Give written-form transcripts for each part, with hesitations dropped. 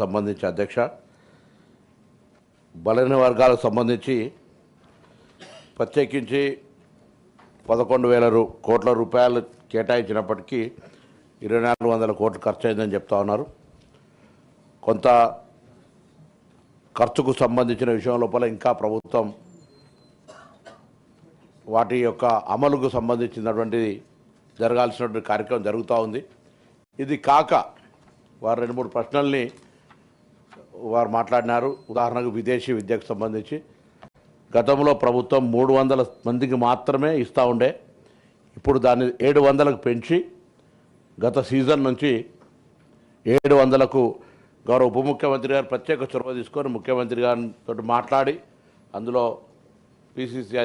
సంబంధించి అధ్యక్ష బలైన వర్గాలకు సంబంధించి ప్రత్యేకించి 11,000 కోట్ల రూపాయలు కేటాయించినప్పటికీ 2,400 కోట్లు ఖర్చు అయిందని చెప్తా ఉన్నారు. కొంత ఖర్చుకు సంబంధించిన విషయం లోపల ఇంకా ప్రభుత్వం వాటి యొక్క అమలుకు సంబంధించినటువంటి జరగాల్సినటువంటి కార్యక్రమం జరుగుతూ ఉంది. ఇది కాక వారు 2-3 ప్రశ్నల్ని వారు మాట్లాడినారు. ఉదాహరణకు విదేశీ విద్యకు సంబంధించి గతంలో ప్రభుత్వం 300 మందికి మాత్రమే ఇస్తూ ఉండే, ఇప్పుడు దాన్ని 700కు పెంచి గత సీజన్ నుంచి 700కు గౌరవ ఉప ముఖ్యమంత్రి గారు ప్రత్యేక చొరవ తీసుకొని ముఖ్యమంత్రి గారితో మాట్లాడి అందులో పిసిసి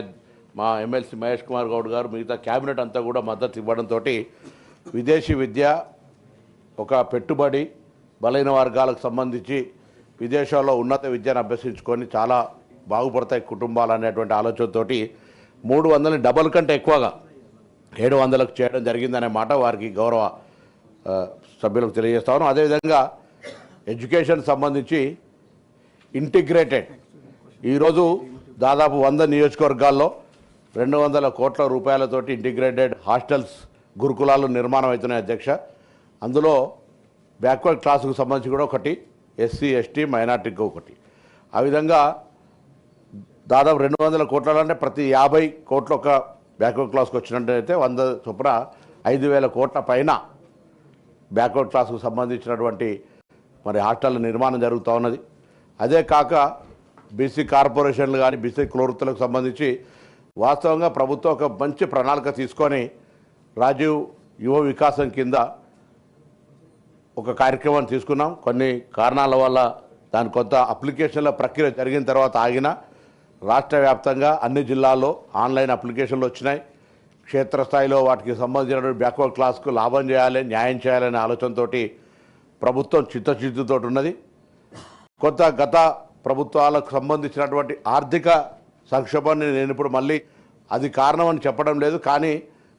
మా ఎమ్మెల్సీ మహేష్ కుమార్ గౌడ్ గారు మిగతా క్యాబినెట్ అంతా కూడా మద్దతు ఇవ్వడంతో విదేశీ విద్య ఒక పెట్టుబడి బలైన వర్గాలకు సంబంధించి విదేశాల్లో ఉన్నత విద్యను అభ్యసించుకొని చాలా బాగుపడతాయి కుటుంబాలు అనేటువంటి ఆలోచనతోటి 300ని డబల్ కంటే ఎక్కువగా 700కు చేయడం జరిగిందనే మాట వారికి గౌరవ సభ్యులకు తెలియజేస్తాను. అదేవిధంగా ఎడ్యుకేషన్ సంబంధించి ఇంటిగ్రేటెడ్ ఈరోజు దాదాపు 100 నియోజకవర్గాల్లో 200 కోట్ల రూపాయలతోటి ఇంటిగ్రేటెడ్ హాస్టల్స్ గురుకులాలు నిర్మాణం అవుతున్నాయి అధ్యక్ష. అందులో బ్యాక్వర్డ్ క్లాసుకు సంబంధించి కూడా ఒకటి, ఎస్సీ ఎస్టీ మైనార్టీకి ఒకటి. ఆ విధంగా దాదాపు 200 కోట్లంటే ప్రతి 50 కోట్లు ఒక బ్యాక్వర్డ్ క్లాస్కి వచ్చినట్టయితే 100 చొప్పున 5,000 కోట్ల పైన బ్యాక్వర్డ్ క్లాస్కు సంబంధించినటువంటి మరి హాస్టల్ నిర్మాణం జరుగుతూ ఉన్నది. అదే కాక బీసీ కార్పొరేషన్లు కానీ బీసీ కులవృత్తులకు సంబంధించి వాస్తవంగా ప్రభుత్వం ఒక మంచి ప్రణాళిక తీసుకొని రాజీవ్ యువ వికాసం కింద ఒక కార్యక్రమాన్ని తీసుకున్నాం. కొన్ని కారణాల వల్ల దాని కొంత అప్లికేషన్ల ప్రక్రియ జరిగిన తర్వాత ఆగిన రాష్ట్ర వ్యాప్తంగా అన్ని జిల్లాల్లో ఆన్లైన్ అప్లికేషన్లు వచ్చినాయి. క్షేత్రస్థాయిలో వాటికి సంబంధించినటువంటి బ్యాక్వర్డ్ క్లాస్కు లాభం చేయాలి, న్యాయం చేయాలనే ఆలోచనతో ప్రభుత్వం చిత్తశుద్ధితో ఉన్నది. కొంత గత ప్రభుత్వాలకు సంబంధించినటువంటి ఆర్థిక సంక్షోభాన్ని నేను ఇప్పుడు మళ్ళీ అది కారణం అని చెప్పడం లేదు, కానీ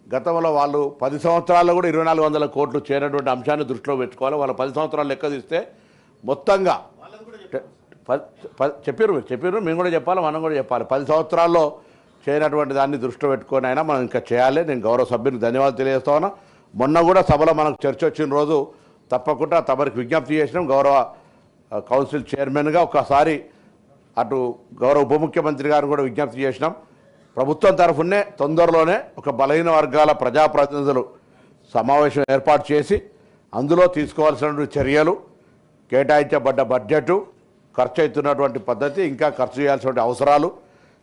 గతంలో వాళ్ళు 10 సంవత్సరాల్లో కూడా 2,400 కోట్లు చేరినటువంటి అంశాన్ని దృష్టిలో పెట్టుకోవాలి. వాళ్ళ 10 సంవత్సరాలు లెక్క తీస్తే మొత్తంగా చెప్పారు మేము కూడా చెప్పాలి, మనం కూడా చెప్పాలి. 10 సంవత్సరాల్లో చేయనటువంటి దాన్ని దృష్టిలో పెట్టుకొని అయినా మనం ఇంకా చేయాలి. నేను గౌరవ సభ్యునికి ధన్యవాదాలు తెలియజేస్తా ఉన్నా. మొన్న కూడా సభలో మనకు చర్చ వచ్చిన రోజు తప్పకుండా తమరికి విజ్ఞప్తి చేసినాం. గౌరవ కౌన్సిల్ చైర్మన్గా ఒకసారి అటు గౌరవ ఉప ముఖ్యమంత్రి గారు కూడా విజ్ఞప్తి చేసినాం. ప్రభుత్వం తరఫునే తొందరలోనే ఒక బలహీన వర్గాల ప్రజాప్రతినిధులు సమావేశం ఏర్పాటు చేసి అందులో తీసుకోవాల్సినటువంటి చర్యలు, కేటాయించబడ్డ బడ్జెటు, ఖర్చు అవుతున్నటువంటి పద్ధతి, ఇంకా ఖర్చు చేయాల్సినటువంటి అవసరాలు,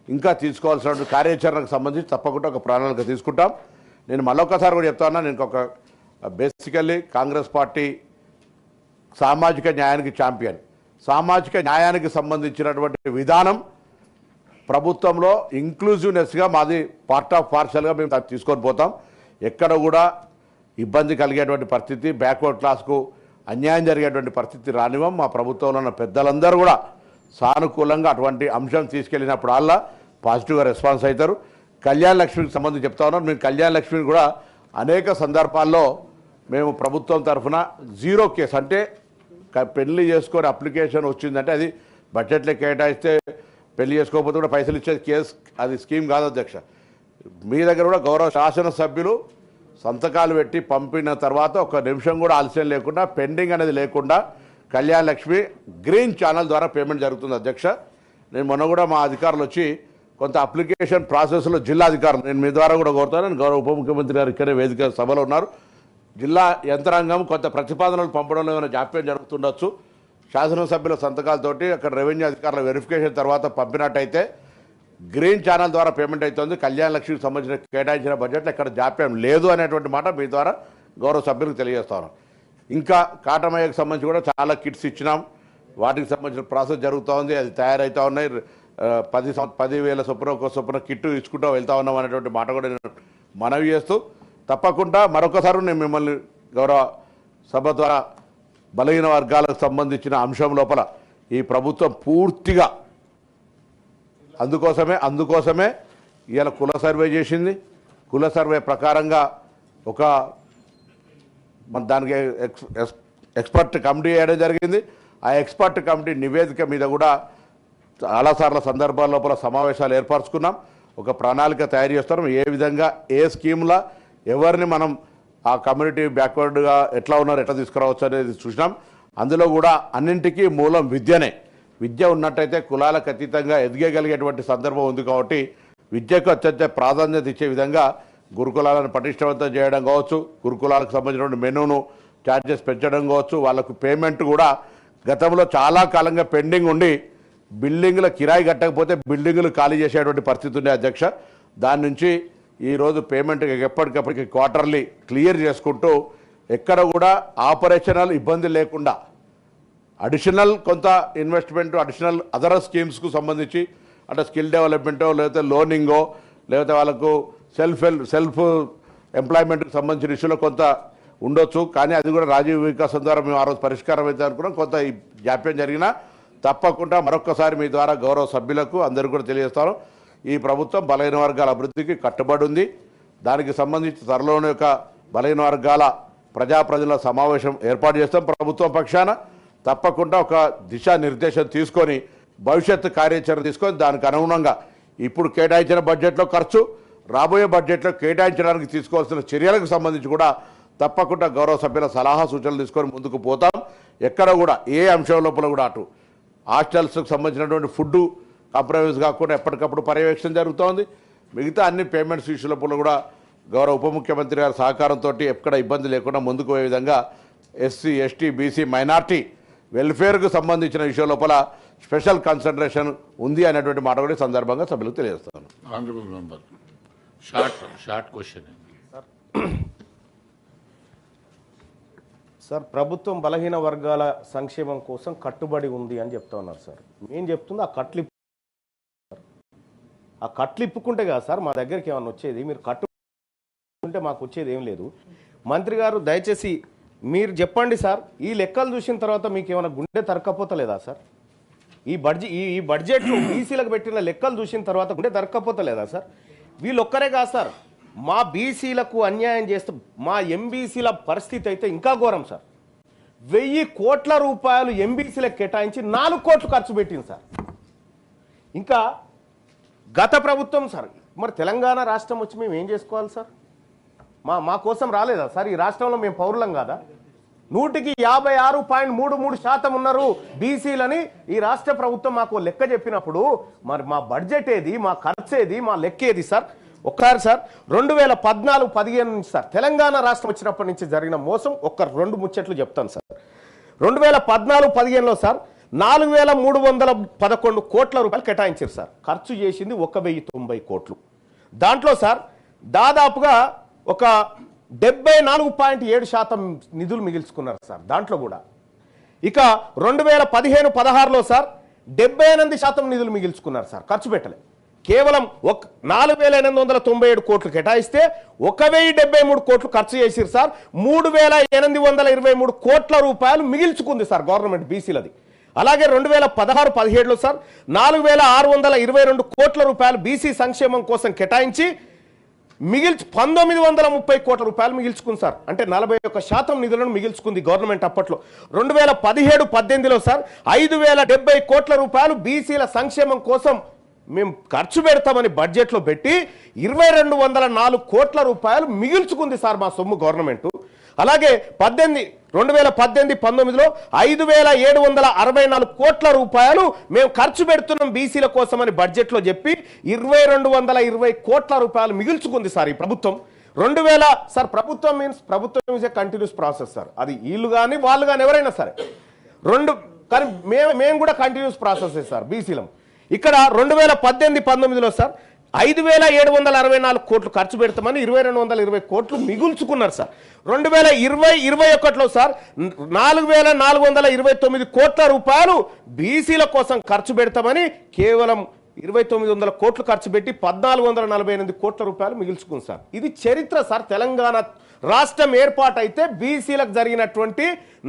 ఇంకా తీసుకోవాల్సినటువంటి కార్యాచరణకు సంబంధించి తప్పకుండా ఒక ప్రణాళిక తీసుకుంటాం. నేను మళ్ళొక్కసారి కూడా చెప్తా ఉన్నా, నేను ఒక బేసికల్లీ కాంగ్రెస్ పార్టీ సామాజిక న్యాయానికి ఛాంపియన్. సామాజిక న్యాయానికి సంబంధించినటువంటి విధానం ప్రభుత్వంలో ఇంక్లూజివ్నెస్గా మాది పార్ట్ ఆఫ్ పార్షల్గా మేము తీసుకొని పోతాం. ఎక్కడ కూడా ఇబ్బంది కలిగేటువంటి పరిస్థితి, బ్యాక్వర్డ్ క్లాస్కు అన్యాయం జరిగేటువంటి పరిస్థితి రానివ్వం. మా ప్రభుత్వంలో ఉన్న పెద్దలందరూ కూడా సానుకూలంగా అటువంటి అంశం తీసుకెళ్ళినప్పుడు అలా పాజిటివ్గా రెస్పాన్స్ అవుతారు. కళ్యాణ లక్ష్మికి సంబంధించి చెప్తా ఉన్నాం. మేము కళ్యాణ లక్ష్మిని కూడా అనేక సందర్భాల్లో మేము ప్రభుత్వం తరఫున 0 కేసు అంటే పెళ్లి చేసుకొని అప్లికేషన్ వచ్చిందంటే అది బడ్జెట్లో కేటాయిస్తే పెళ్లి చేసుకోకపోతే కూడా పైసలు ఇచ్చే కేసు, అది స్కీమ్ కాదు అధ్యక్ష. మీ దగ్గర కూడా గౌరవ శాసనసభ్యులు సంతకాలు పెట్టి పంపిన తర్వాత 1 నిమిషం కూడా ఆలస్యం లేకుండా, పెండింగ్ అనేది లేకుండా కళ్యాణ లక్ష్మి గ్రీన్ ఛానల్ ద్వారా పేమెంట్ జరుగుతుంది అధ్యక్ష. నేను మొన్న కూడా మా అధికారులు వచ్చి కొంత అప్లికేషన్ ప్రాసెస్లో జిల్లా అధికారులు నేను మీ ద్వారా కూడా కోరుతాను. నేను గౌరవ ఉప ముఖ్యమంత్రి గారు ఇక్కడే వేదిక సభలో ఉన్నారు. జిల్లా యంత్రాంగం కొంత ప్రతిపాదనలు పంపడంలో ఏమైనా జాప్యం జరుగుతుండొచ్చు. శాసనసభ్యుల సంతకాలతోటి అక్కడ రెవెన్యూ అధికారుల వెరిఫికేషన్ తర్వాత పంపినట్టయితే గ్రీన్ ఛానల్ ద్వారా పేమెంట్ అవుతుంది. కళ్యాణ లక్ష్మికి సంబంధించిన కేటాయించిన బడ్జెట్లో ఎక్కడ జాప్యం లేదు అనేటువంటి మాట మీ ద్వారా గౌరవ సభ్యులకు తెలియజేస్తాను. ఇంకా కాటమయ్యకు సంబంధించి కూడా చాలా కిట్స్ ఇచ్చినాం. వాటికి సంబంధించిన ప్రాసెస్ జరుగుతూ ఉంది, అది తయారవుతూ ఉన్నాయి. 10,000 చొప్పున కిట్టు ఇచ్చుకుంటూ వెళ్తూ ఉన్నాం అనేటువంటి మాట కూడా నేను మనవి చేస్తూ తప్పకుండా మరొకసారి నేను మిమ్మల్ని గౌరవ సభ ద్వారా బలహీన వర్గాలకు సంబంధించిన అంశం లోపల ఈ ప్రభుత్వం పూర్తిగా అందుకోసమే ఇవాళ కుల సర్వే చేసింది. కుల సర్వే ప్రకారంగా దానికి ఎక్స్పర్ట్ కమిటీ వేయడం జరిగింది. ఆ ఎక్స్పర్ట్ కమిటీ నివేదిక మీద కూడా చాలాసార్ల సందర్భాల లోపల సమావేశాలు ఏర్పరచుకున్నాం. ఒక ప్రణాళిక తయారు చేస్తున్నాం. ఏ విధంగా ఏ స్కీమ్ల ఎవరిని మనం ఆ కమ్యూనిటీ బ్యాక్వర్డ్గా ఎట్లా ఉన్నారు ఎట్లా తీసుకురావచ్చు అనేది చూసినాం. అందులో కూడా అన్నింటికీ మూలం విద్యనే. విద్య ఉన్నట్టయితే కులాలకు అతీతంగా ఎదిగగలిగేటువంటి సందర్భం ఉంది. కాబట్టి విద్యకు అత్యంత ప్రాధాన్యత ఇచ్చే విధంగా గురుకులాలను పటిష్టవంతం చేయడం కావచ్చు, గురుకులాలకు సంబంధించిన మెనూను ఛార్జెస్ పెంచడం కావచ్చు, వాళ్ళకు పేమెంట్ కూడా గతంలో చాలా కాలంగా పెండింగ్ ఉండి బిల్డింగ్ల కిరాయి కట్టకపోతే బిల్డింగులు ఖాళీ చేసేటువంటి పరిస్థితి ఉండే అధ్యక్ష. దాని నుంచి ఈరోజు పేమెంట్ ఎప్పటికప్పటికి క్వార్టర్లీ క్లియర్ చేసుకుంటూ ఎక్కడ కూడా ఆపరేషనల్ ఇబ్బంది లేకుండా అడిషనల్ కొంత ఇన్వెస్ట్మెంట్ అడిషనల్ అదర్ స్కీమ్స్కు సంబంధించి అంటే స్కిల్ డెవలప్మెంటో లేకపోతే లోనింగో లేకపోతే వాళ్ళకు సెల్ఫ్ ఎంప్లాయ్మెంట్కి సంబంధించిన ఇష్యూలో కొంత ఉండొచ్చు. కానీ అది కూడా రాజీవ్ వికాసం ద్వారా మేము ఆ రోజు పరిష్కారం అయితే అనుకున్నాం. కొంత ఈ జాప్యం జరిగినా తప్పకుండా మరొక్కసారి మీ ద్వారా గౌరవ సభ్యులకు అందరికీ కూడా తెలియజేస్తాను, ఈ ప్రభుత్వం బలహీన వర్గాల అభివృద్ధికి కట్టుబడి ఉంది. దానికి సంబంధించి త్వరలోనే ఒక బలహీన వర్గాల ప్రజల సమావేశం ఏర్పాటు చేస్తాం. ప్రభుత్వం పక్షాన తప్పకుండా ఒక దిశానిర్దేశం తీసుకొని భవిష్యత్తు కార్యాచరణ తీసుకొని దానికి అనుగుణంగా ఇప్పుడు కేటాయించిన బడ్జెట్లో ఖర్చు, రాబోయే బడ్జెట్లో కేటాయించడానికి తీసుకోవాల్సిన చర్యలకు సంబంధించి కూడా తప్పకుండా గౌరవ సభ్యుల సలహా సూచనలు తీసుకొని ముందుకు పోతాం. ఎక్కడ కూడా ఏ అంశం లోపల కూడా అటు హాస్టల్స్కి సంబంధించినటువంటి ఫుడ్ కాంప్రమైజ్ కాకుండా ఎప్పటికప్పుడు పర్యవేక్షణ జరుగుతోంది. మిగతా అన్ని పేమెంట్స్ ఇష్యూల కూడా గౌరవ ఉప ముఖ్యమంత్రి గారి సహకారంతో ఎక్కడ ఇబ్బంది లేకుండా ముందుకు పోయే విధంగా ఎస్సీ ఎస్టీ బీసీ మైనార్టీ వెల్ఫేర్కు సంబంధించిన విషయం లోపల స్పెషల్ కన్సన్ట్రేషన్ ఉంది అనేటువంటి మాట కూడా సందర్భంగా సభ్యులకు తెలియజేస్తాను. సార్, ప్రభుత్వం బలహీన వర్గాల సంక్షేమం కోసం కట్టుబడి ఉంది అని చెప్తా ఉన్నారు సార్. ఏం చెప్తుందో ఆ కట్లిప్పుకుంటే కదా సార్ మా దగ్గరికి ఏమన్నా వచ్చేది. మీరు కట్టుకుంటే మాకు వచ్చేది ఏం లేదు. మంత్రి గారు దయచేసి మీరు చెప్పండి సార్, ఈ లెక్కలు చూసిన తర్వాత మీకు ఏమైనా గుండె తరక్కపోతలేదా సార్? ఈ బడ్జెట్లో బీసీలకు పెట్టిన లెక్కలు చూసిన తర్వాత గుండె తరక్కపోతలేదా సార్? వీళ్ళు ఒక్కరే కాదు సార్, మా బీసీలకు అన్యాయం చేస్తే మా ఎంబీసీల పరిస్థితి అయితే ఇంకా ఘోరం సార్. 1000 కోట్ల రూపాయలు ఎంబీసీలకు కేటాయించి 4 కోట్లు ఖర్చు పెట్టింది సార్. ఇంకా గత ప్రభుత్వం సార్, మరి తెలంగాణ రాష్ట్రం వచ్చి మేము ఏం చేసుకోవాలి సార్? మా కోసం రాలేదా సార్? ఈ రాష్ట్రంలో మేము పౌరులం కాదా? 100కి 56.33% ఉన్నారు బీసీలని ఈ రాష్ట్ర ప్రభుత్వం మాకు లెక్క చెప్పినప్పుడు మరి మా బడ్జెట్ ఏది, మా ఖర్చు ఏది, మా లెక్క ఏది సార్? ఒక్కసారి సార్ 2014-15 నుంచి సార్ తెలంగాణ రాష్ట్రం వచ్చినప్పటి నుంచి జరిగిన మోసం 2 ముచ్చట్లు చెప్తాను సార్. 2014-15లో సార్ 4311 కోట్ల రూపాయలు కేటాయించారు సార్. ఖర్చు చేసింది 1090 కోట్లు. దాంట్లో సార్ దాదాపుగా ఒక 74.7% నిధులు మిగిల్చుకున్నారు సార్. దాంట్లో కూడా ఇక 2015-16లో సార్ 78% నిధులు మిగిల్చుకున్నారు సార్. ఖర్చు పెట్టలే. కేవలం 4897 కోట్లు కేటాయిస్తే 1073 కోట్లు ఖర్చు చేసిరు సార్. 3823 కోట్ల రూపాయలు మిగిల్చుకుంది సార్ గవర్నమెంట్ బీసీలది. అలాగే 2016-17లో సార్ 4622 కోట్ల రూపాయలు బీసీ సంక్షేమం కోసం కేటాయించి 1930 కోట్ల రూపాయలు మిగిల్చుకుంది సార్. అంటే 41% నిధులను మిగిల్చుకుంది గవర్నమెంట్ అప్పట్లో. 2017-18లో సార్ 5070 కోట్ల రూపాయలు బీసీల సంక్షేమం కోసం మేము ఖర్చు పెడతామని బడ్జెట్లో పెట్టి 2204 కోట్ల రూపాయలు మిగిల్చుకుంది సార్ మా సొమ్ము గవర్నమెంట్. అలాగే 2018-19లో 5764 కోట్ల రూపాయలు మేము ఖర్చు పెడుతున్నాం బీసీల కోసమని బడ్జెట్లో చెప్పి 2220 కోట్ల రూపాయలు మిగిల్చుకుంది సార్ ఈ ప్రభుత్వం. 2000 సార్ ప్రభుత్వం ప్రభుత్వం is a continuous process sir. అది వీళ్ళు కానీ వాళ్ళు కానీ ఎవరైనా సరే కానీ మేము కూడా కంటిన్యూస్ ప్రాసెస్ సార్ బీసీలం. ఇక్కడ 2018-19లో సార్ 5764 కోట్లు ఖర్చు పెడతామని 2220 కోట్లు మిగుల్చుకున్నారు సార్. 2020-21లో సార్ 4429 కోట్ల రూపాయలు బీసీల కోసం ఖర్చు పెడతామని కేవలం 2900 కోట్లు ఖర్చు పెట్టి 1448 కోట్ల రూపాయలు మిగుల్చుకుంది సార్. ఇది చరిత్ర సార్. తెలంగాణ రాష్ట్రం ఏర్పాటైతే బీసీలకు జరిగినటువంటి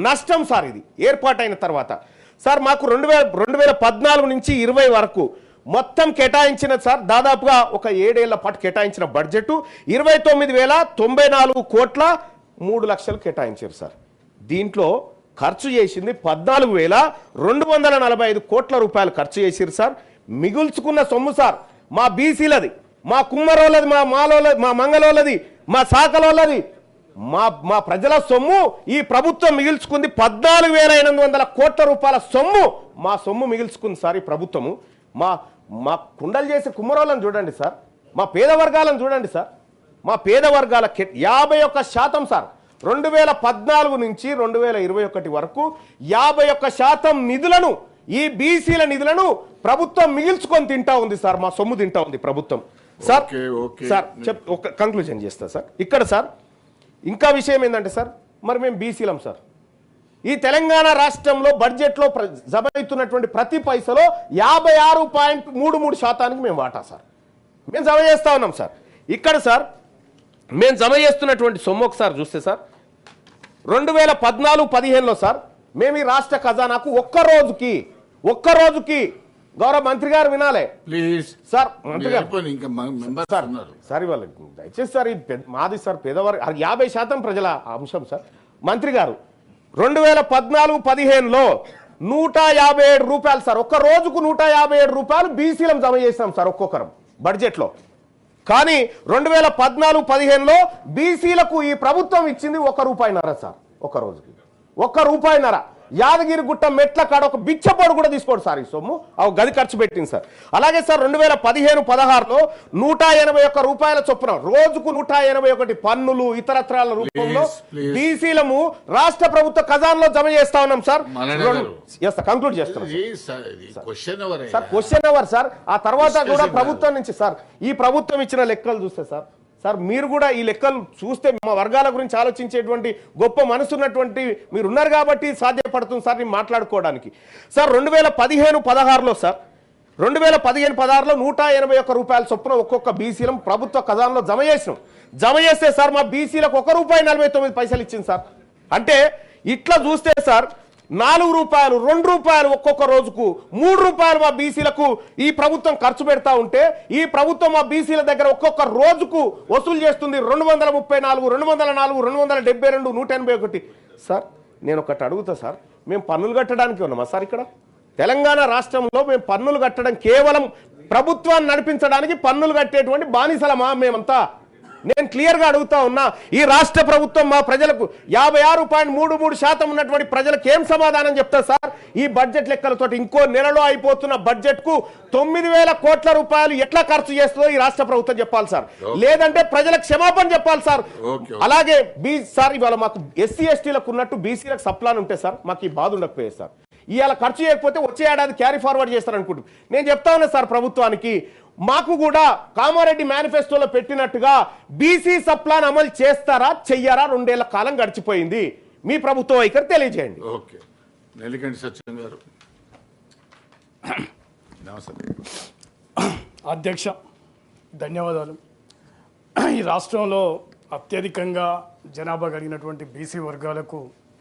నష్టం సార్. ఇది ఏర్పాటైన తర్వాత సార్ మాకు 2014 నుంచి 20 వరకు మొత్తం కేటాయించిన సార్ దాదాపుగా ఒక 7 ఏళ్ల పాటు కేటాయించిన బడ్జెట్ 29,094 కోట్ల 3 లక్షలు కేటాయించారు సార్. దీంట్లో ఖర్చు చేసింది 14,245 కోట్ల రూపాయలు ఖర్చు చేసిరు సార్. మిగుల్చుకున్న సొమ్ము సార్ మా బీసీలది, మా కుమ్మరోళ్ళది, మా మాలోళ్ళది, మా మంగళోళ్ళది, మా శాఖలోళ్ళది, మా ప్రజల సొమ్ము ఈ ప్రభుత్వం మిగిల్చుకుంది. 14,800 కోట్ల రూపాయల సొమ్ము మా సొమ్ము మిగిల్చుకుంది సార్ ఈ ప్రభుత్వము. మా కుండలు చేసే కుమ్మరోళ్ళని చూడండి సార్, మా పేద వర్గాలను చూడండి సార్. మా పేద వర్గాల 51% సార్ 2014 నుంచి 2021 వరకు 51% నిధులను, ఈ బీసీల నిధులను ప్రభుత్వం మిగిల్చుకొని తింటా ఉంది సార్. మా సొమ్ము తింటా ఉంది ప్రభుత్వం సార్. సార్ ఒక కంక్లూజన్ చేస్తా సార్. ఇక్కడ సార్ ఇంకా విషయం ఏంటంటే సార్, మరి మేము బీసీలం సార్. ఈ తెలంగాణ రాష్ట్రంలో బడ్జెట్లో జమ అవుతున్నటువంటి ప్రతి పైసలో 56.33% మేము వాటా సార్ మేము జమ చేస్తా ఉన్నాం సార్. ఇక్కడ సార్ మేము జమ చేస్తున్నటువంటి సొమ్ము ఒకసారి చూస్తే సార్ 2014-15లో సార్ మేము ఈ రాష్ట్ర ఖజానాకు ఒక్క రోజుకి గౌరవ మంత్రి గారు వినాలే ప్లీజ్ సార్, మంత్రి గారు సార్ ఇవాళ దయచేసి సార్ మాది సార్ పేదవారు 50% ప్రజల అంశం సార్. మంత్రి గారు 2014-15లో 157 రూపాయలు సార్, ఒక్క రోజుకు 157 రూపాయలు బీసీలం జమ చేసినాం సార్ ఒక్కొక్కరం బడ్జెట్లో. కానీ 2014-15లో బీసీలకు ఈ ప్రభుత్వం ఇచ్చింది ₹1.50 సార్. ఒక్క రోజుకి ₹1.50. యాదగిరిగుట్ట మెట్ల కాడ ఒక బిచ్చపోడు కూడా తీసుకోడు సార్ ఈ సొమ్ము, గది ఖర్చు పెట్టింది సార్. అలాగే సార్ 2015-16లో 181 రూపాయల చొప్పున రోజుకు 181 పన్నులు ఇతరత్రాల రూపంలో బీసీలము రాష్ట్ర ప్రభుత్వ ఖజానాలో జమ చేస్తా ఉన్నాం సార్. కంక్లూడ్ చేస్తాం సార్. Question hour sir. ఆ తర్వాత కూడా ప్రభుత్వం నుంచి సార్ ఈ ప్రభుత్వం ఇచ్చిన లెక్కలు చూస్తే సార్ మీరు కూడా ఈ లెక్కలు చూస్తే మా వర్గాల గురించి ఆలోచించేటువంటి గొప్ప మనసు ఉన్నటువంటి మీరు ఉన్నారు కాబట్టి సాధ్యపడుతుంది సార్ నేను మాట్లాడుకోవడానికి. సార్ 2015-16లో సార్ 2015-16లో 181 రూపాయల చొప్పున ఒక్కొక్క బీసీలం ప్రభుత్వ ఖజానాలో జమ చేస్తే సార్ మా బీసీలకు ₹1.49 ఇచ్చింది సార్. అంటే ఇట్లా చూస్తే సార్ ₹4, ₹2 ఒక్కొక్క రోజుకు, ₹3 మా బీసీలకు ఈ ప్రభుత్వం ఖర్చు పెడతా ఉంటే ఈ ప్రభుత్వం మా బీసీల దగ్గర ఒక్కొక్క రోజుకు వసూలు చేస్తుంది 234, 204, 272, 181. సార్ నేను ఒకటి అడుగుతా సార్, మేము పన్నులు కట్టడానికి ఉన్నామా సార్? ఇక్కడ తెలంగాణ రాష్ట్రంలో మేము పన్నులు కట్టడం కేవలం ప్రభుత్వాన్ని నడిపించడానికి పన్నులు కట్టేటువంటి బానిసలమా మేమంతా? నేను క్లియర్గా అడుగుతా ఉన్నా. ఈ రాష్ట్ర ప్రభుత్వం మా ప్రజలకు 56.33% ఉన్నటువంటి ప్రజలకు ఏం సమాధానం చెప్తారు సార్? ఈ బడ్జెట్ లెక్కలతో ఇంకో నెలలో అయిపోతున్న బడ్జెట్కు 9,000 కోట్ల రూపాయలు ఎట్లా ఖర్చు చేస్తుందో ఈ రాష్ట్ర ప్రభుత్వం చెప్పాలి సార్, లేదంటే ప్రజలకు క్షమాపణ చెప్పాలి సార్. అలాగే సార్ ఇవాళ మాకు ఎస్సీ ఎస్టీలకు ఉన్నట్టు బీసీలకు సప్లాన్ ఉంటే సార్ మాకు ఈ బాధ ఉండకపోయేది సార్. ఇవాళ ఖర్చు చేయకపోతే వచ్చే ఏడాది క్యారీ ఫార్వర్డ్ చేస్తారు అనుకుంటున్నాను. నేను చెప్తా ఉన్నా సార్ ప్రభుత్వానికి, మాకు కూడా కామారెడ్డి మేనిఫెస్టోలో పెట్టినట్టుగా బీసీ సప్లాన్ అమలు చేస్తారా చెయ్యారా? 2 ఏళ్ల కాలం గడిచిపోయింది. మీ ప్రభుత్వ వైఖరి తెలియజేయండి. ఓకే, నెల్లికంటి సత్యం గారు. అధ్యక్ష ధన్యవాదాలు. ఈ రాష్ట్రంలో అత్యధికంగా జనాభా కలిగినటువంటి బీసీ వర్గాలకు